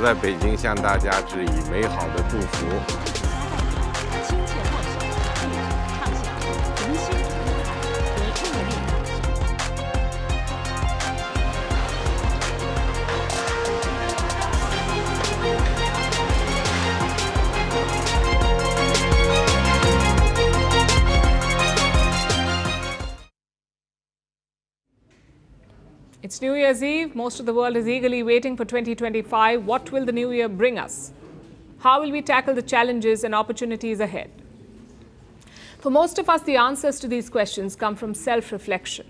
在北京向大家致以美好的祝福。 It's New Year's Eve. Most of the world is eagerly waiting for 2025. What will the new year bring us? How will we tackle the challenges and opportunities ahead? For most of us, the answers to these questions come from self-reflection.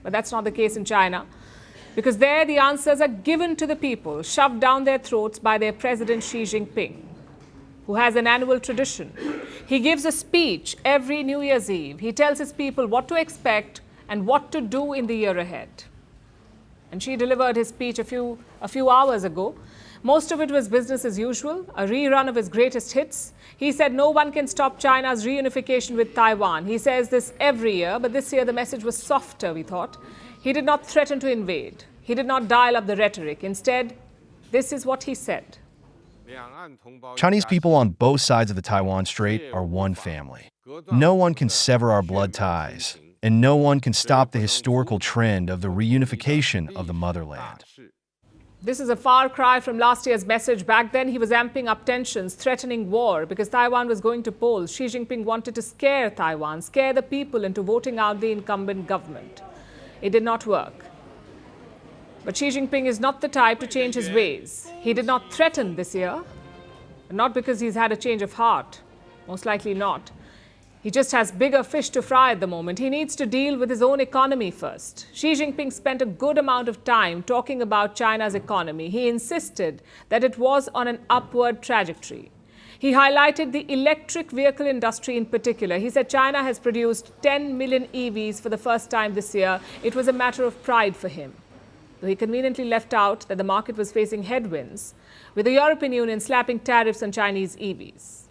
But that's not the case in China, because there the answers are given to the people, shoved down their throats by their president Xi Jinping, who has an annual tradition. He gives a speech every New Year's Eve. He tells his people what to expect and what to do in the year ahead. And Xi delivered his speech a few hours ago. Most of it was business as usual, a rerun of his greatest hits. He said no one can stop China's reunification with Taiwan. He says this every year, but this year the message was softer, we thought. He did not threaten to invade. He did not dial up the rhetoric. Instead, this is what he said. Chinese people on both sides of the Taiwan Strait are one family. No one can sever our blood ties, and no one can stop the historical trend of the reunification of the motherland. This is a far cry from last year's message. Back then, he was amping up tensions, threatening war because Taiwan was going to polls. Xi Jinping wanted to scare Taiwan, scare the people into voting out the incumbent government. It did not work. But Xi Jinping is not the type to change his ways. He did not threaten this year, not because he's had a change of heart. Most likely not. He just has bigger fish to fry at the moment. He needs to deal with his own economy first. Xi Jinping spent a good amount of time talking about China's economy. He insisted that it was on an upward trajectory. He highlighted the electric vehicle industry in particular. He said China has produced 10 million EVs for the first time this year. It was a matter of pride for him. Though he conveniently left out that the market was facing headwinds, with the European Union slapping tariffs on Chinese EVs.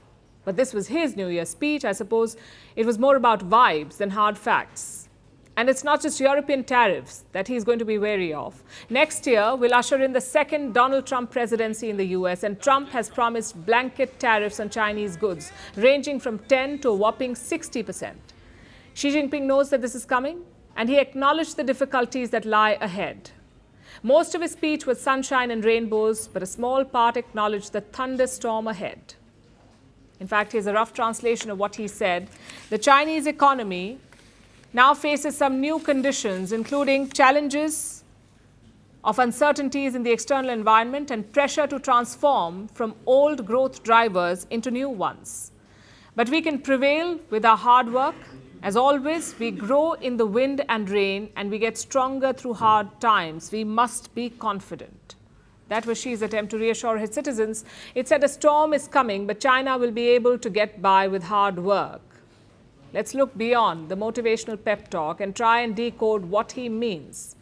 But this was his New Year speech. I suppose it was more about vibes than hard facts. And it's not just European tariffs that he's going to be wary of. Next year will usher in the second Donald Trump presidency in the US, and Trump has promised blanket tariffs on Chinese goods, ranging from 10 to a whopping 60%. Xi Jinping knows that this is coming, and he acknowledged the difficulties that lie ahead. Most of his speech was sunshine and rainbows, but a small part acknowledged the thunderstorm ahead. In fact, here's a rough translation of what he said. The Chinese economy now faces some new conditions, including challenges of uncertainties in the external environment and pressure to transform from old growth drivers into new ones. But we can prevail with our hard work. As always, we grow in the wind and rain, and we get stronger through hard times. We must be confident. That was Xi's attempt to reassure his citizens. It said a storm is coming, but China will be able to get by with hard work. Let's look beyond the motivational pep talk and try and decode what he means.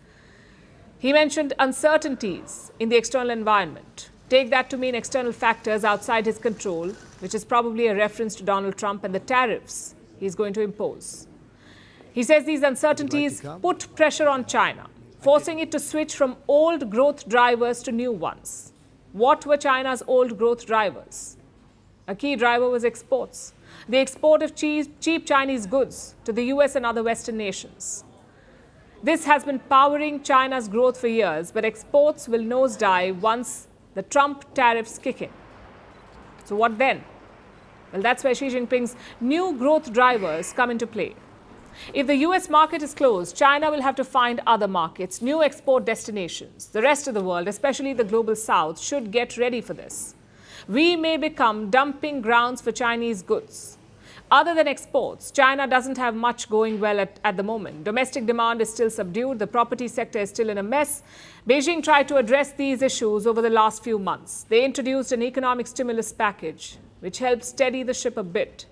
He mentioned uncertainties in the external environment. Take that to mean external factors outside his control, which is probably a reference to Donald Trump and the tariffs he's going to impose. He says these uncertainties put pressure on China, forcing it to switch from old growth drivers to new ones. What were China's old growth drivers? A key driver was exports. The export of cheap Chinese goods to the US and other Western nations. This has been powering China's growth for years, but exports will nosedive once the Trump tariffs kick in. So what then? Well, that's where Xi Jinping's new growth drivers come into play. If the US market is closed, China will have to find other markets, new export destinations. The rest of the world, especially the global south, should get ready for this. We may become dumping grounds for Chinese goods. Other than exports, China doesn't have much going well at the moment. Domestic demand is still subdued. The property sector is still in a mess. Beijing tried to address these issues over the last few months. They introduced an economic stimulus package, which helped steady the ship a bit.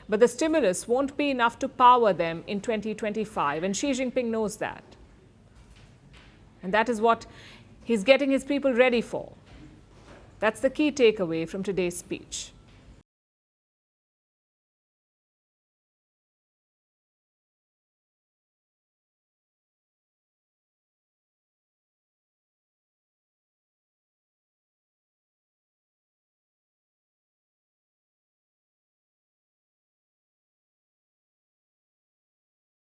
But the stimulus won't be enough to power them in 2025, and Xi Jinping knows that. And that is what he's getting his people ready for. That's the key takeaway from today's speech.